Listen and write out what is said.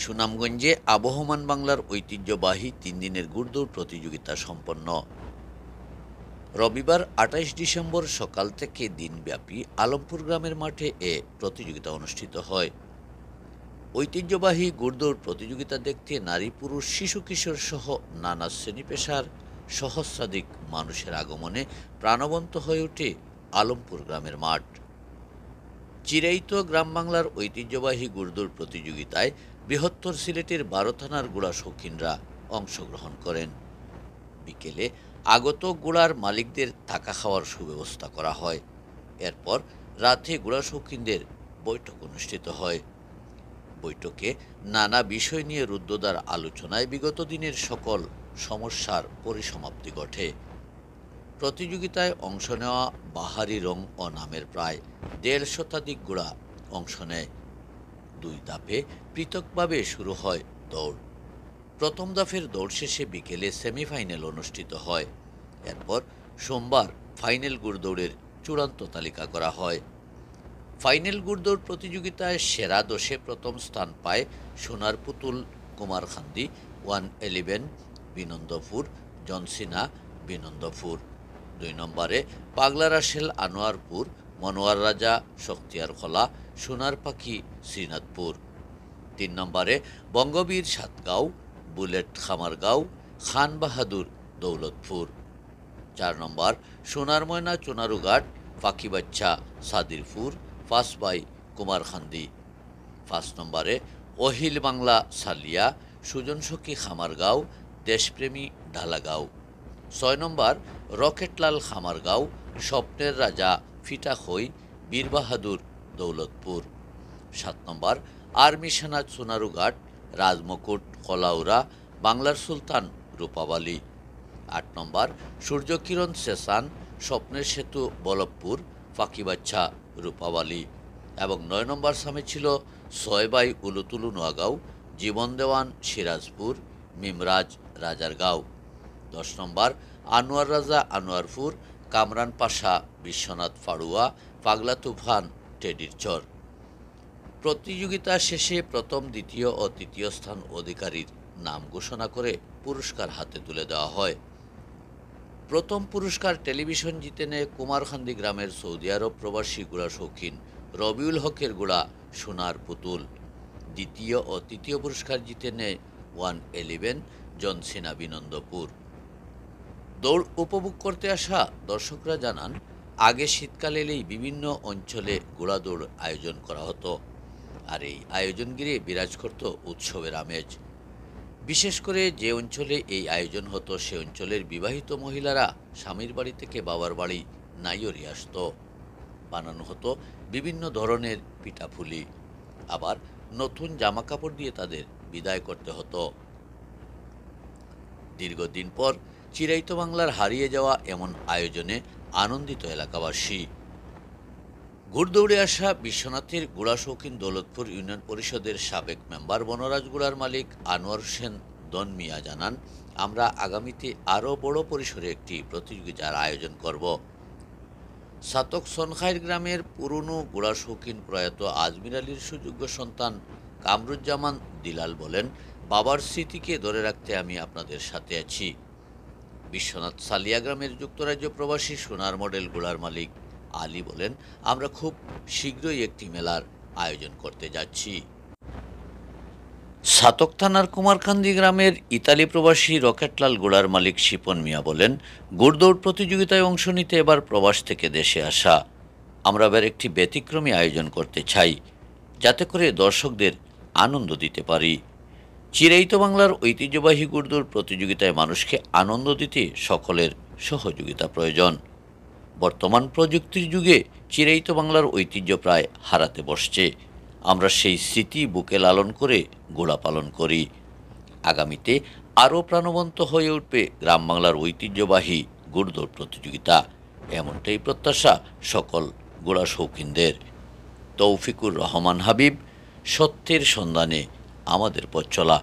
সুনামগঞ্জে আবহমান বাংলার ঐতিহ্যবাহী ৩ দিনের ঘুড়দৌড় প্রতিযোগিতা সম্পন্ন। রবিবার ২৮ ডিসেম্বর সকাল থেকে দিনব্যাপী আলমপুর গ্রামের মাঠে এ প্রতিযোগিতা অনুষ্ঠিত হয়। ঐতিহ্যবাহী ঘুড়দৌড় প্রতিযোগিতা দেখতে নারী, পুরুষ, শিশু, কিশোর সহ নানা শ্রেণী পেশার সহস্রাধিক মানুষের আগমনে প্রাণবন্ত হয়ে ওঠে আলমপুর গ্রামের মাঠ। চিরায়ত গ্রাম বাংলার ঐতিহ্যবাহী ঘুড়দৌড় প্রতিযোগিতায় বৃহত্তর সিলেটের ১২ থানার ঘোড়া শৌখিনরা অংশগ্রহণ করেন। বিকেলে আগত ঘোড়ার মালিকদের থাকা খাওয়ার সুব্যবস্থা করা হয়। এরপর রাতে ঘোড়া শৌখিনদের বৈঠক অনুষ্ঠিত হয়। বৈঠকে নানা বিষয় নিয়ে রুদ্ধদ্বার আলোচনায় বিগত দিনের সকল সমস্যার পরিসমাপ্তি ঘটে। প্রতিযোগিতায় অংশ নেওয়া বাহারি রং ও নামের প্রায় ১৫০ শতাধিক ঘোড়া অংশ নেয়। ২ ধাপে পৃথকভাবে শুরু হয় দৌড়। প্রথম দফের দৌড় শেষে বিকেলে সেমিফাইনাল অনুষ্ঠিত হয়। এরপর সোমবার ফাইনাল ঘুড়দৌড়ের চূড়ান্ত তালিকা করা হয়। ফাইনাল ঘুড়দৌড় প্রতিযোগিতায় সেরা ১০-এ প্রথম স্থান পায় সোনার পুতুল কুমারখান্দি, 111 বিনন্দপুর, জনসিনা বিনন্দপুর। ২ নম্বরে পাগলা রাসেল আনোয়ারপুর, মনোয়ার রাজা শক্তিয়ারখোলা, সোনার পাখি শ্রীনাথপুর। ৩ নম্বরে বঙ্গবীর সাতগাঁও, বুলেট খামারগাঁও, খান বাহাদুর দৌলতপুর। ৪ নম্বর সোনার ময়না চুনারুঘাট, পাখিবাচ্চা সাদিরপুর, ফাঁসবাই কুমারখান্দি। ৫ নম্বরে অহিল বাংলা সালিয়া, সুজনসখী খামারগাঁও, দেশপ্রেমী ঢালাগাঁও। ৬ নম্বর রকেটলাল খামারগাঁও, স্বপ্নের রাজা ফিটাখই, বীরবাহাদুর দৌলতপুর। ৭ নম্বর আর্মি সেনা চুনারুঘাট, রাজমকুট কলাউরা, বাংলার সুলতান রূপাবালী। ৮ নম্বর সূর্যকিরণ সেসান, স্বপ্নের সেতু বল্লভপুর, পাখিবাচ্চা রূপাবালী। এবং ৯ নম্বর সামে ছিল ছয়বাই উলুতুলু নোয়াগাঁও, জীবন দেওয়ান সিরাজপুর, মিমরাজ রাজারগাঁও। ১০ নম্বর আনোয়ার রাজা আনোয়ারপুর, কামরান পাশা বিশ্বনাথ ফাড়ুয়া, পাগলা তুফান টেডিরচর। প্রতিযোগিতা শেষে প্রথম, দ্বিতীয় ও তৃতীয় স্থান অধিকারীর নাম ঘোষণা করে পুরস্কার হাতে তুলে দেওয়া হয়। প্রথম পুরস্কার টেলিভিশন জিতে নেয় কুমারখান্দি গ্রামের সৌদি আরব প্রবাসী ঘোড়া শৌখিন রবিউল হকের ঘোড়া সোনার পুতুল। দ্বিতীয় ও তৃতীয় পুরস্কার জিতে নেয় 111 জনসিনা বিনন্দপুর। দৌড় উপভোগ করতে আসা দর্শকরা জানান, আগে শীতকাল এলেই বিভিন্ন অঞ্চলে ঘোড়া দৌড় আয়োজন করা হতো, আর এই আয়োজন ঘিরে বিরাজ করত উৎসবের আমেজ। বিশেষ করে যে অঞ্চলে এই আয়োজন হতো সে অঞ্চলের বিবাহিত মহিলারা স্বামীর বাড়ি থেকে বাবার বাড়ি নাইয়রি আসত। বানানো হতো বিভিন্ন ধরনের পিঠাপুলি, আবার নতুন জামা কাপড় দিয়ে তাদের বিদায় করতে হতো। দীর্ঘদিন পর চিরায়ত বাংলার হারিয়ে যাওয়া এমন আয়োজনে আনন্দিত এলাকাবাসী। ঘুড়দৌড়ে আসা বিশ্বনাথের ঘোড়া শৌখিন দৌলতপুর ইউনিয়ন পরিষদের সাবেক মেম্বার বনরাজ ঘোড়ার মালিক আনোয়ার হোসেন দন মিয়া জানান, আমরা আগামীতে আরও বড় পরিসরে একটি প্রতিযোগিতার আয়োজন করব। সাতক সনখাইর গ্রামের পুরনো ঘোড়া শৌখিন প্রয়াত আজমির আলীর সুযোগ্য সন্তান কামরুজ্জামান দিলাল বলেন, বাবার স্মৃতিকে ধরে রাখতে আমি আপনাদের সাথে আছি। বিশ্বনাথ সালিয়া গ্রামের যুক্তরাজ্য প্রবাসী সোনার মডেল ঘোড়ার মালিক আলী বলেন, আমরা খুব শীঘ্রই একটি মেলার আয়োজন করতে যাচ্ছি। সাতক থানার কুমারখান্দি গ্রামের ইতালি প্রবাসী রকেটলাল ঘোড়ার মালিক শিপন মিয়া বলেন, ঘুড়দৌড় প্রতিযোগিতায় অংশ নিতে এবার প্রবাস থেকে দেশে আসা। আমরা এবার একটি ব্যতিক্রমী আয়োজন করতে চাই, যাতে করে দর্শকদের আনন্দ দিতে পারি। চিরায়ত বাংলার ঐতিহ্যবাহী ঘুড়দৌড় প্রতিযোগিতায় মানুষকে আনন্দ দিতে সকলের সহযোগিতা প্রয়োজন। বর্তমান প্রযুক্তির যুগে চিরায়ত বাংলার ঐতিহ্য প্রায় হারাতে বসছে। আমরা সেই স্মৃতি বুকে লালন করে ঘোড়া পালন করি। আগামীতে আরও প্রাণবন্ত হয়ে উঠবে গ্রাম বাংলার ঐতিহ্যবাহী ঘুড়দৌড় প্রতিযোগিতা, এমনটাই প্রত্যাশা সকল ঘোড়া শৌখিনদের। তৌফিকুর রহমান হাবিব, সত্যের সন্ধানে আমাদের পথ চলা।